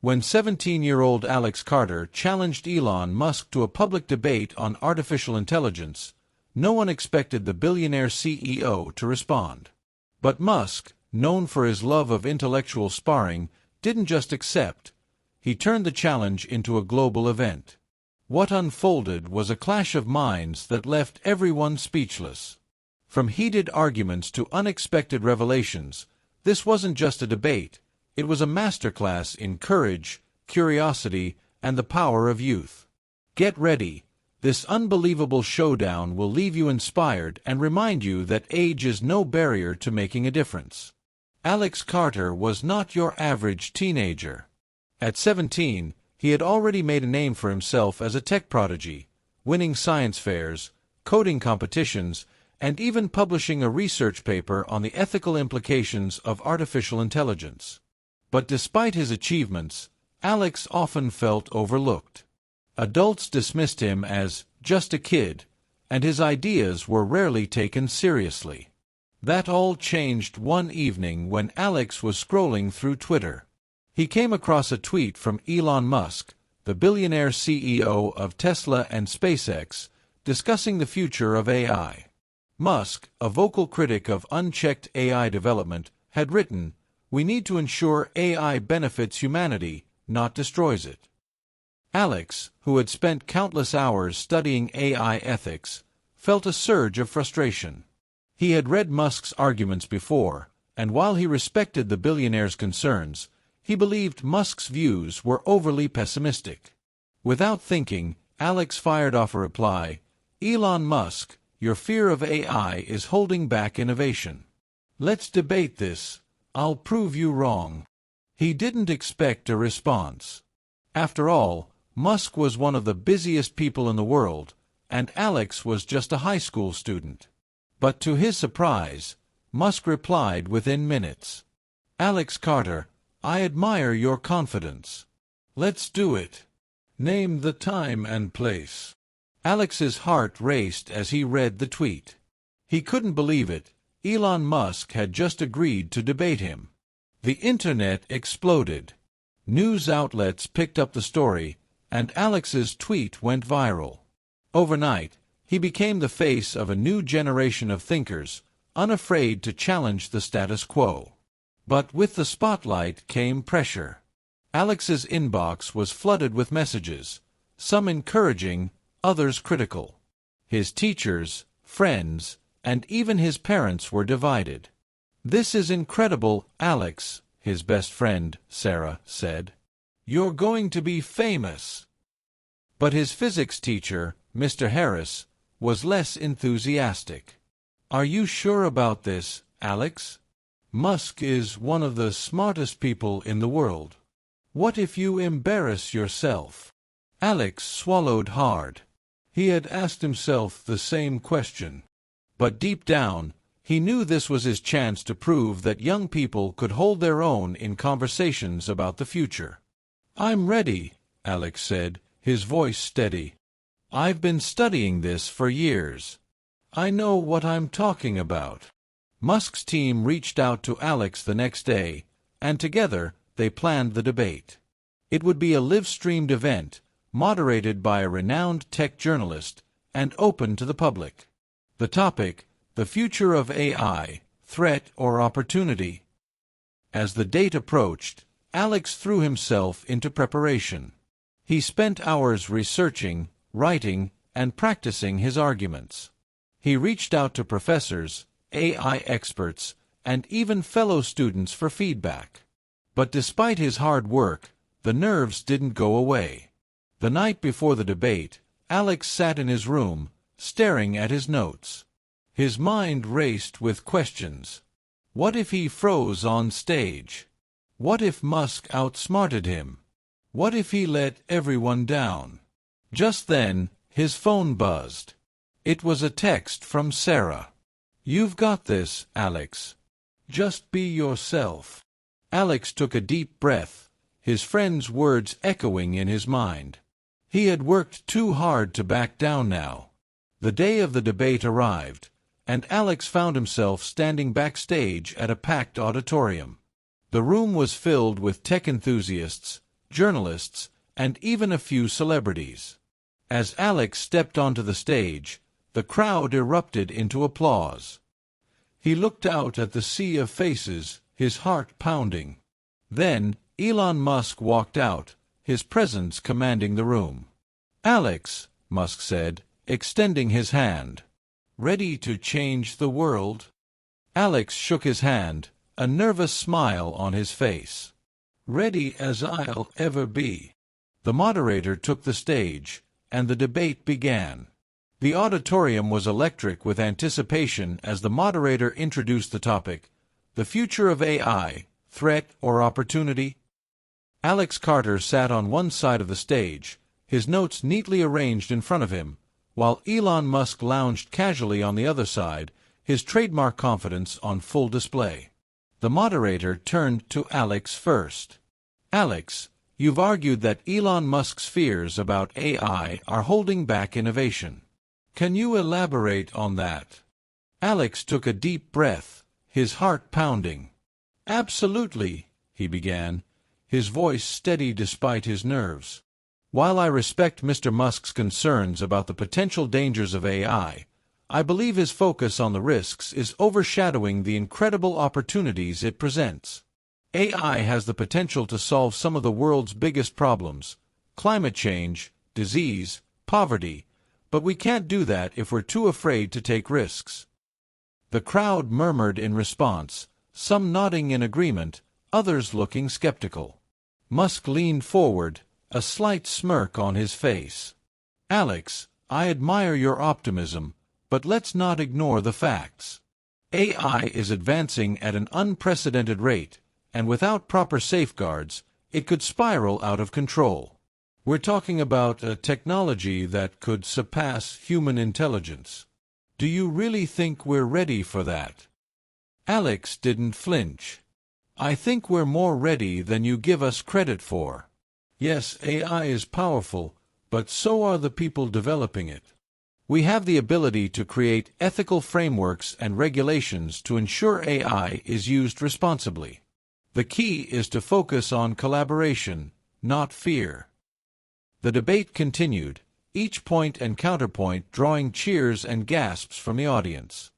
When 17-year-old Alex Carter challenged Elon Musk to a public debate on artificial intelligence, no one expected the billionaire CEO to respond. But Musk, known for his love of intellectual sparring, didn't just accept. He turned the challenge into a global event. What unfolded was a clash of minds that left everyone speechless. From heated arguments to unexpected revelations, this wasn't just a debate, it was a masterclass in courage, curiosity, and the power of youth. Get ready. This unbelievable showdown will leave you inspired and remind you that age is no barrier to making a difference. Alex Carter was not your average teenager. At 17, he had already made a name for himself as a tech prodigy, winning science fairs, coding competitions, and even publishing a research paper on the ethical implications of artificial intelligence. But despite his achievements, Alex often felt overlooked. Adults dismissed him as just a kid, and his ideas were rarely taken seriously. That all changed one evening when Alex was scrolling through Twitter. He came across a tweet from Elon Musk, the billionaire CEO of Tesla and SpaceX, discussing the future of AI. Musk, a vocal critic of unchecked AI development, had written, "We need to ensure AI benefits humanity, not destroys it." Alex, who had spent countless hours studying AI ethics, felt a surge of frustration. He had read Musk's arguments before, and while he respected the billionaire's concerns, he believed Musk's views were overly pessimistic. Without thinking, Alex fired off a reply, "Elon Musk, your fear of AI is holding back innovation. Let's debate this. I'll prove you wrong." He didn't expect a response. After all, Musk was one of the busiest people in the world, and Alex was just a high school student. But to his surprise, Musk replied within minutes. "Alex Carter, I admire your confidence. Let's do it. Name the time and place." Alex's heart raced as he read the tweet. He couldn't believe it. Elon Musk had just agreed to debate him. The internet exploded. News outlets picked up the story, and Alex's tweet went viral. Overnight, he became the face of a new generation of thinkers, unafraid to challenge the status quo. But with the spotlight came pressure. Alex's inbox was flooded with messages, some encouraging, others critical. His teachers, friends, and even his parents were divided. "This is incredible, Alex," his best friend, Sarah, said. "You're going to be famous." But his physics teacher, Mr. Harris, was less enthusiastic. "Are you sure about this, Alex? Musk is one of the smartest people in the world. What if you embarrass yourself?" Alex swallowed hard. He had asked himself the same question. But deep down, he knew this was his chance to prove that young people could hold their own in conversations about the future. "I'm ready," Alex said, his voice steady. "I've been studying this for years. I know what I'm talking about." Musk's team reached out to Alex the next day, and together they planned the debate. It would be a live-streamed event, moderated by a renowned tech journalist, and open to the public. The topic, the future of AI, threat or opportunity. As the date approached, Alex threw himself into preparation. He spent hours researching, writing, and practicing his arguments. He reached out to professors, AI experts, and even fellow students for feedback. But despite his hard work, the nerves didn't go away. The night before the debate, Alex sat in his room, staring at his notes. His mind raced with questions. What if he froze on stage? What if Musk outsmarted him? What if he let everyone down? Just then, his phone buzzed. It was a text from Sarah. "You've got this, Alex. Just be yourself." Alex took a deep breath, his friend's words echoing in his mind. He had worked too hard to back down now. The day of the debate arrived, and Alex found himself standing backstage at a packed auditorium. The room was filled with tech enthusiasts, journalists, and even a few celebrities. As Alex stepped onto the stage, the crowd erupted into applause. He looked out at the sea of faces, his heart pounding. Then, Elon Musk walked out, his presence commanding the room. "Alex," Musk said, extending his hand. "Ready to change the world?" Alex shook his hand, a nervous smile on his face. "Ready as I'll ever be." The moderator took the stage, and the debate began. The auditorium was electric with anticipation as the moderator introduced the topic, the future of AI, threat or opportunity? Alex Carter sat on one side of the stage, his notes neatly arranged in front of him, while Elon Musk lounged casually on the other side, his trademark confidence on full display. The moderator turned to Alex first. "Alex, you've argued that Elon Musk's fears about AI are holding back innovation. Can you elaborate on that?" Alex took a deep breath, his heart pounding. "Absolutely," he began, his voice steady despite his nerves. "While I respect Mr. Musk's concerns about the potential dangers of AI, I believe his focus on the risks is overshadowing the incredible opportunities it presents. AI has the potential to solve some of the world's biggest problems: climate change, disease, poverty, but we can't do that if we're too afraid to take risks." The crowd murmured in response, some nodding in agreement, others looking skeptical. Musk leaned forward, a slight smirk on his face. "Alex, I admire your optimism, but let's not ignore the facts. AI is advancing at an unprecedented rate, and without proper safeguards, it could spiral out of control. We're talking about a technology that could surpass human intelligence. Do you really think we're ready for that?" Alex didn't flinch. "I think we're more ready than you give us credit for. Yes, AI is powerful, but so are the people developing it. We have the ability to create ethical frameworks and regulations to ensure AI is used responsibly. The key is to focus on collaboration, not fear." The debate continued, each point and counterpoint drawing cheers and gasps from the audience.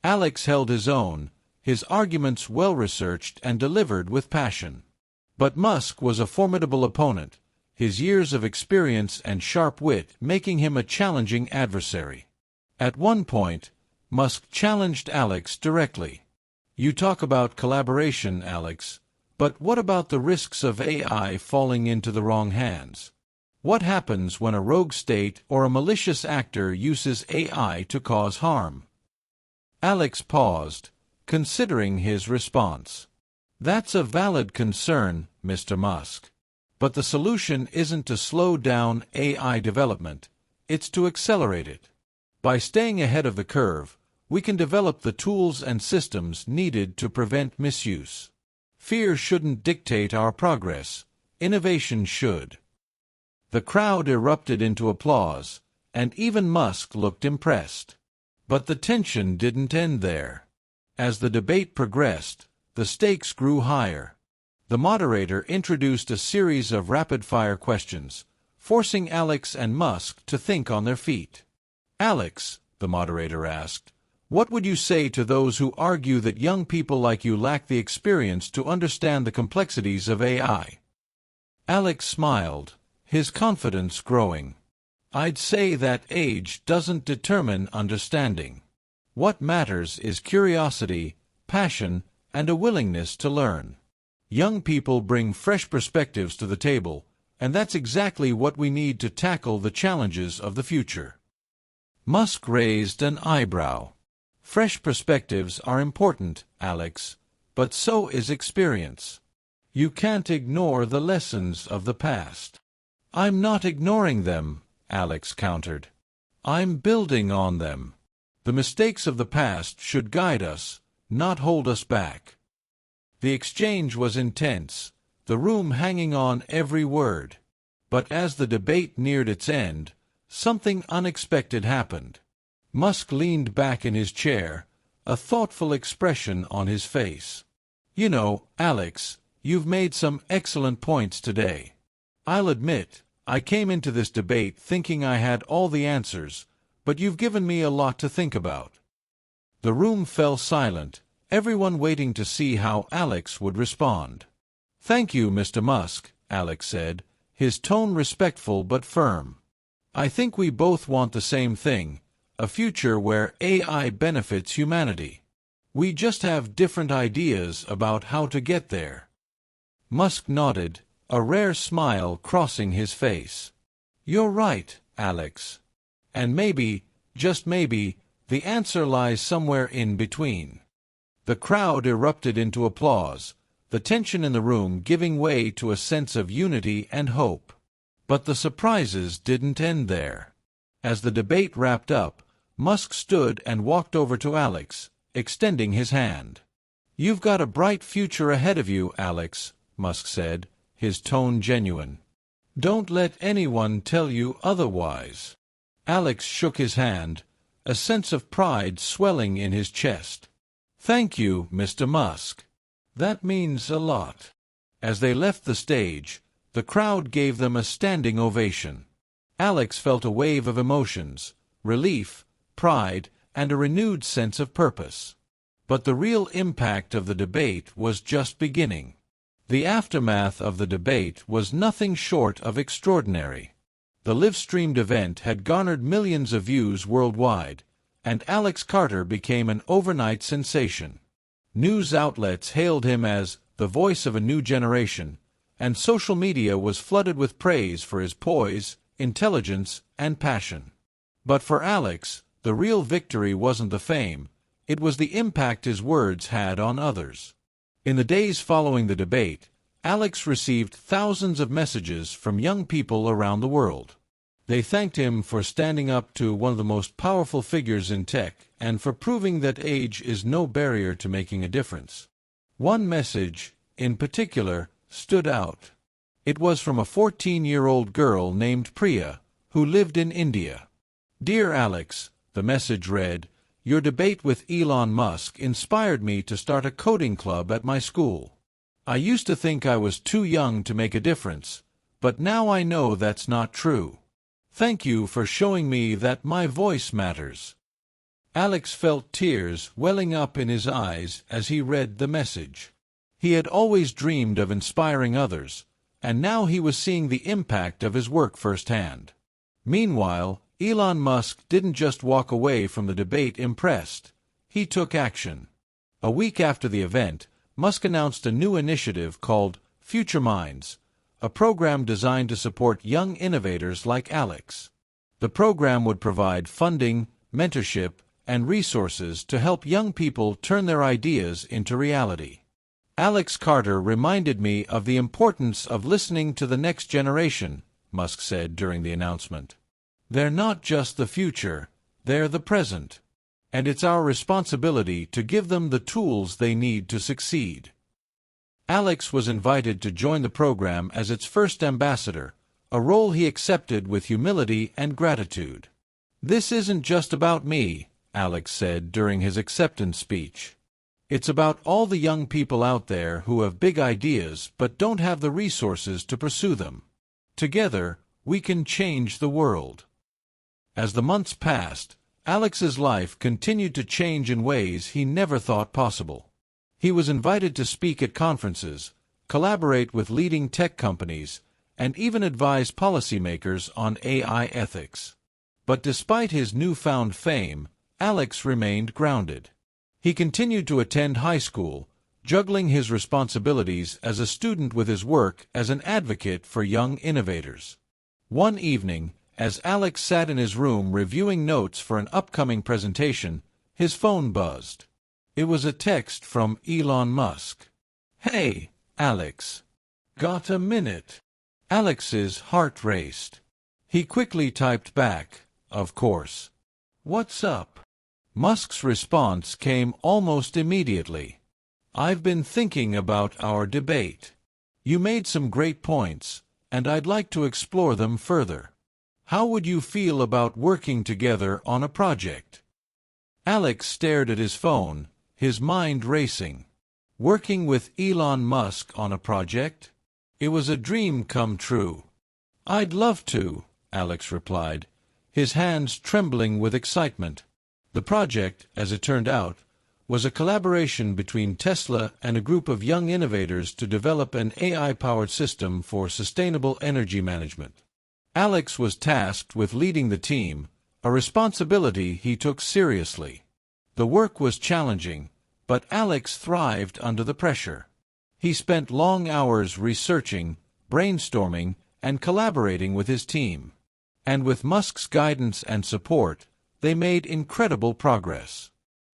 Alex held his own, his arguments well-researched and delivered with passion. But Musk was a formidable opponent, his years of experience and sharp wit making him a challenging adversary. At one point, Musk challenged Alex directly. "You talk about collaboration, Alex, but what about the risks of AI falling into the wrong hands? What happens when a rogue state or a malicious actor uses AI to cause harm?" Alex paused, considering his response. "That's a valid concern, Mr. Musk. But the solution isn't to slow down AI development, it's to accelerate it. By staying ahead of the curve, we can develop the tools and systems needed to prevent misuse. Fear shouldn't dictate our progress, innovation should." The crowd erupted into applause, and even Musk looked impressed. But the tension didn't end there. As the debate progressed, the stakes grew higher. The moderator introduced a series of rapid-fire questions, forcing Alex and Musk to think on their feet. "Alex," the moderator asked, "what would you say to those who argue that young people like you lack the experience to understand the complexities of AI?" Alex smiled, his confidence growing. "I'd say that age doesn't determine understanding. What matters is curiosity, passion, and a willingness to learn. Young people bring fresh perspectives to the table, and that's exactly what we need to tackle the challenges of the future." Musk raised an eyebrow. "Fresh perspectives are important, Alex, but so is experience. You can't ignore the lessons of the past." "I'm not ignoring them," Alex countered. "I'm building on them. The mistakes of the past should guide us, not hold us back." The exchange was intense, the room hanging on every word. But as the debate neared its end, something unexpected happened. Musk leaned back in his chair, a thoughtful expression on his face. "You know, Alex, you've made some excellent points today. I'll admit, I came into this debate thinking I had all the answers, but you've given me a lot to think about." The room fell silent, everyone waiting to see how Alex would respond. "Thank you, Mr. Musk," Alex said, his tone respectful but firm. "I think we both want the same thing, a future where AI benefits humanity. We just have different ideas about how to get there." Musk nodded, a rare smile crossing his face. "You're right, Alex. And maybe, just maybe, the answer lies somewhere in between." The crowd erupted into applause, the tension in the room giving way to a sense of unity and hope. But the surprises didn't end there. As the debate wrapped up, Musk stood and walked over to Alex, extending his hand. "You've got a bright future ahead of you, Alex," Musk said, his tone genuine. "Don't let anyone tell you otherwise." Alex shook his hand, a sense of pride swelling in his chest. "Thank you, Mr. Musk. That means a lot." As they left the stage, the crowd gave them a standing ovation. Alex felt a wave of emotions, relief, pride, and a renewed sense of purpose. But the real impact of the debate was just beginning. The aftermath of the debate was nothing short of extraordinary. The live-streamed event had garnered millions of views worldwide, and Alex Carter became an overnight sensation. News outlets hailed him as the voice of a new generation, and social media was flooded with praise for his poise, intelligence, and passion. But for Alex, the real victory wasn't the fame, it was the impact his words had on others. In the days following the debate, Alex received thousands of messages from young people around the world. They thanked him for standing up to one of the most powerful figures in tech and for proving that age is no barrier to making a difference. One message, in particular, stood out. It was from a 14-year-old girl named Priya, who lived in India. "Dear Alex," the message read, "your debate with Elon Musk inspired me to start a coding club at my school. I used to think I was too young to make a difference, but now I know that's not true. Thank you for showing me that my voice matters." Alex felt tears welling up in his eyes as he read the message. He had always dreamed of inspiring others, and now he was seeing the impact of his work firsthand. Meanwhile, Elon Musk didn't just walk away from the debate impressed. He took action. A week after the event, Musk announced a new initiative called Future Minds, a program designed to support young innovators like Alex. The program would provide funding, mentorship, and resources to help young people turn their ideas into reality. "Alex Carter reminded me of the importance of listening to the next generation," Musk said during the announcement. "They're not just the future, they're the present. And it's our responsibility to give them the tools they need to succeed." Alex was invited to join the program as its first ambassador, a role he accepted with humility and gratitude. "This isn't just about me," Alex said during his acceptance speech. "It's about all the young people out there who have big ideas but don't have the resources to pursue them. Together, we can change the world." As the months passed, Alex's life continued to change in ways he never thought possible. He was invited to speak at conferences, collaborate with leading tech companies, and even advise policymakers on AI ethics. But despite his newfound fame, Alex remained grounded. He continued to attend high school, juggling his responsibilities as a student with his work as an advocate for young innovators. One evening, as Alex sat in his room reviewing notes for an upcoming presentation, his phone buzzed. It was a text from Elon Musk. "Hey, Alex. Got a minute?" Alex's heart raced. He quickly typed back, "Of course. What's up?" Musk's response came almost immediately. "I've been thinking about our debate. You made some great points, and I'd like to explore them further. How would you feel about working together on a project?" Alex stared at his phone, his mind racing. Working with Elon Musk on a project? It was a dream come true. "I'd love to," Alex replied, his hands trembling with excitement. The project, as it turned out, was a collaboration between Tesla and a group of young innovators to develop an AI-powered system for sustainable energy management. Alex was tasked with leading the team, a responsibility he took seriously. The work was challenging, but Alex thrived under the pressure. He spent long hours researching, brainstorming, and collaborating with his team. And with Musk's guidance and support, they made incredible progress.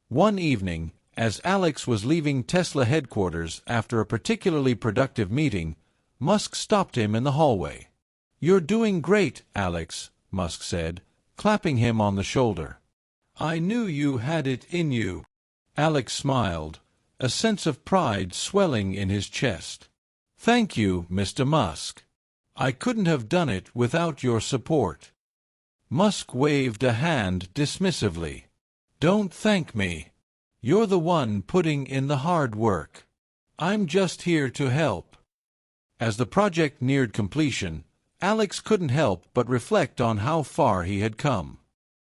One evening, as Alex was leaving Tesla headquarters after a particularly productive meeting, Musk stopped him in the hallway. "You're doing great, Alex," Musk said, clapping him on the shoulder. "I knew you had it in you." Alex smiled, a sense of pride swelling in his chest. "Thank you, Mr. Musk. I couldn't have done it without your support." Musk waved a hand dismissively. "Don't thank me. You're the one putting in the hard work. I'm just here to help." As the project neared completion, Alex couldn't help but reflect on how far he had come.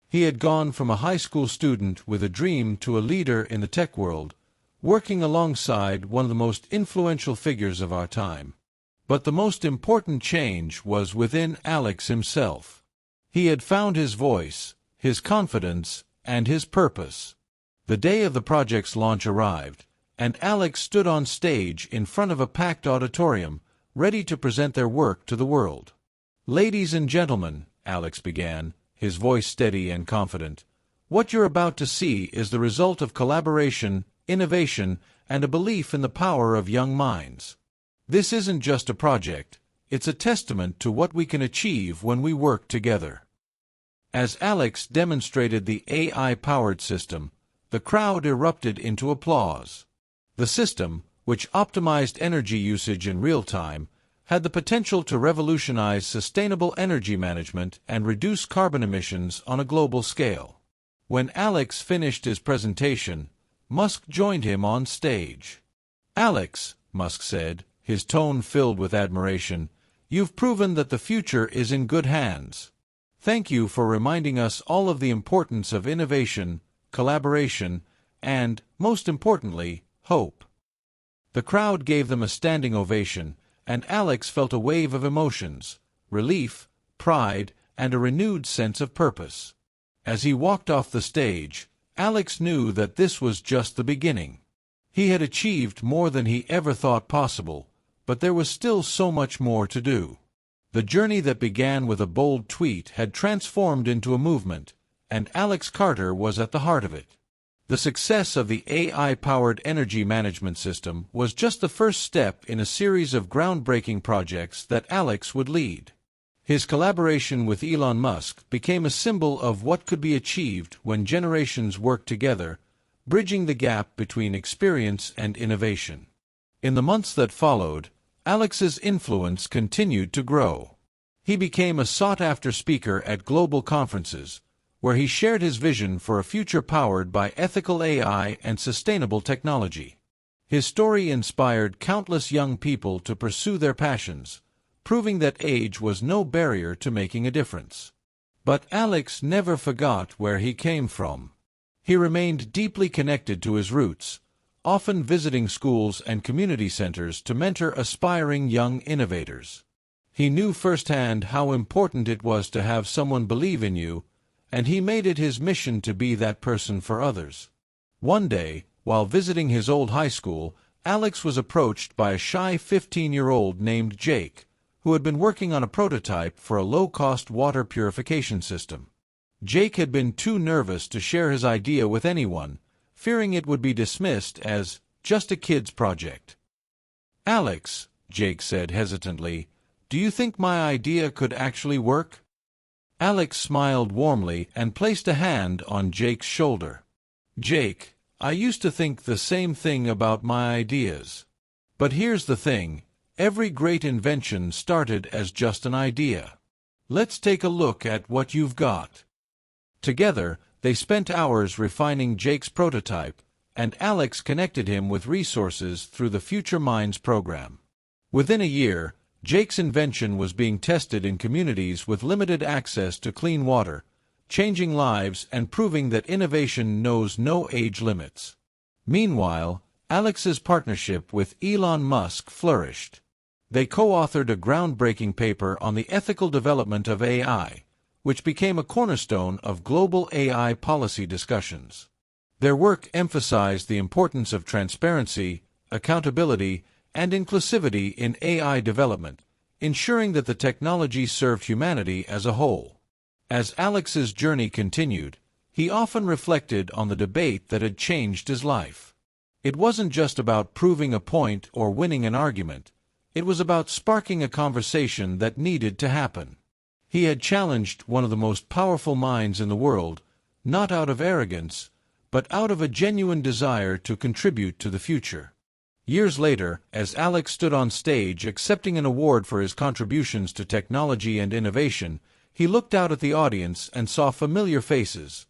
He had gone from a high school student with a dream to a leader in the tech world, working alongside one of the most influential figures of our time. But the most important change was within Alex himself. He had found his voice, his confidence, and his purpose. The day of the project's launch arrived, and Alex stood on stage in front of a packed auditorium, ready to present their work to the world. "Ladies and gentlemen," Alex began, his voice steady and confident, "what you're about to see is the result of collaboration, innovation, and a belief in the power of young minds. This isn't just a project, it's a testament to what we can achieve when we work together." As Alex demonstrated the AI-powered system, the crowd erupted into applause. The system, which optimized energy usage in real time, had the potential to revolutionize sustainable energy management and reduce carbon emissions on a global scale. When Alex finished his presentation, Musk joined him on stage. "Alex," Musk said, his tone filled with admiration, "you've proven that the future is in good hands. Thank you for reminding us all of the importance of innovation, collaboration, and, most importantly, hope." The crowd gave them a standing ovation, and Alex felt a wave of emotions, relief, pride, and a renewed sense of purpose. As he walked off the stage, Alex knew that this was just the beginning. He had achieved more than he ever thought possible, but there was still so much more to do. The journey that began with a bold tweet had transformed into a movement, and Alex Carter was at the heart of it. The success of the AI-powered energy management system was just the first step in a series of groundbreaking projects that Alex would lead. His collaboration with Elon Musk became a symbol of what could be achieved when generations worked together, bridging the gap between experience and innovation. In the months that followed, Alex's influence continued to grow. He became a sought-after speaker at global conferences, where he shared his vision for a future powered by ethical AI and sustainable technology. His story inspired countless young people to pursue their passions, proving that age was no barrier to making a difference. But Alex never forgot where he came from. He remained deeply connected to his roots, often visiting schools and community centers to mentor aspiring young innovators. He knew firsthand how important it was to have someone believe in you, and he made it his mission to be that person for others. One day, while visiting his old high school, Alex was approached by a shy 15-year-old named Jake, who had been working on a prototype for a low-cost water purification system. Jake had been too nervous to share his idea with anyone, fearing it would be dismissed as just a kid's project. "Alex," Jake said hesitantly, "do you think my idea could actually work?" Alex smiled warmly and placed a hand on Jake's shoulder. "Jake, I used to think the same thing about my ideas. But here's the thing, every great invention started as just an idea. Let's take a look at what you've got." Together, they spent hours refining Jake's prototype, and Alex connected him with resources through the Future Minds program. Within a year, Jake's invention was being tested in communities with limited access to clean water, changing lives and proving that innovation knows no age limits. Meanwhile, Alex's partnership with Elon Musk flourished. They co-authored a groundbreaking paper on the ethical development of AI, which became a cornerstone of global AI policy discussions. Their work emphasized the importance of transparency, accountability, and inclusivity in AI development, ensuring that the technology served humanity as a whole. As Alex's journey continued, he often reflected on the debate that had changed his life. It wasn't just about proving a point or winning an argument. It was about sparking a conversation that needed to happen. He had challenged one of the most powerful minds in the world, not out of arrogance, but out of a genuine desire to contribute to the future. Years later, as Alex stood on stage accepting an award for his contributions to technology and innovation, he looked out at the audience and saw familiar faces: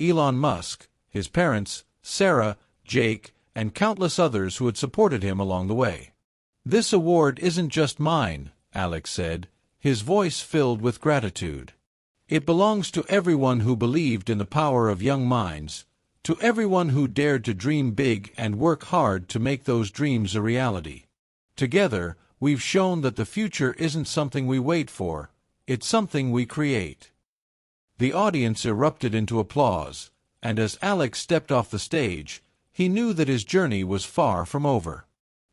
Elon Musk, his parents, Sarah, Jake, and countless others who had supported him along the way. "This award isn't just mine," Alex said, his voice filled with gratitude. "It belongs to everyone who believed in the power of young minds, to everyone who dared to dream big and work hard to make those dreams a reality. Together, we've shown that the future isn't something we wait for, it's something we create." The audience erupted into applause, and as Alex stepped off the stage, he knew that his journey was far from over.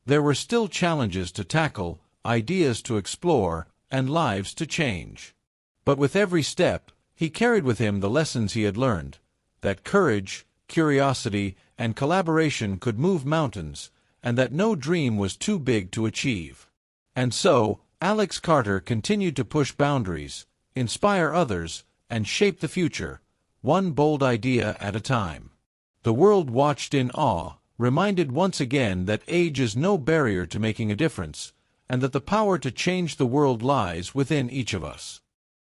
There were still challenges to tackle, ideas to explore, and lives to change. But with every step, he carried with him the lessons he had learned, that courage, curiosity, and collaboration could move mountains, and that no dream was too big to achieve. And so, Alex Carter continued to push boundaries, inspire others, and shape the future, one bold idea at a time. The world watched in awe, reminded once again that age is no barrier to making a difference, and that the power to change the world lies within each of us.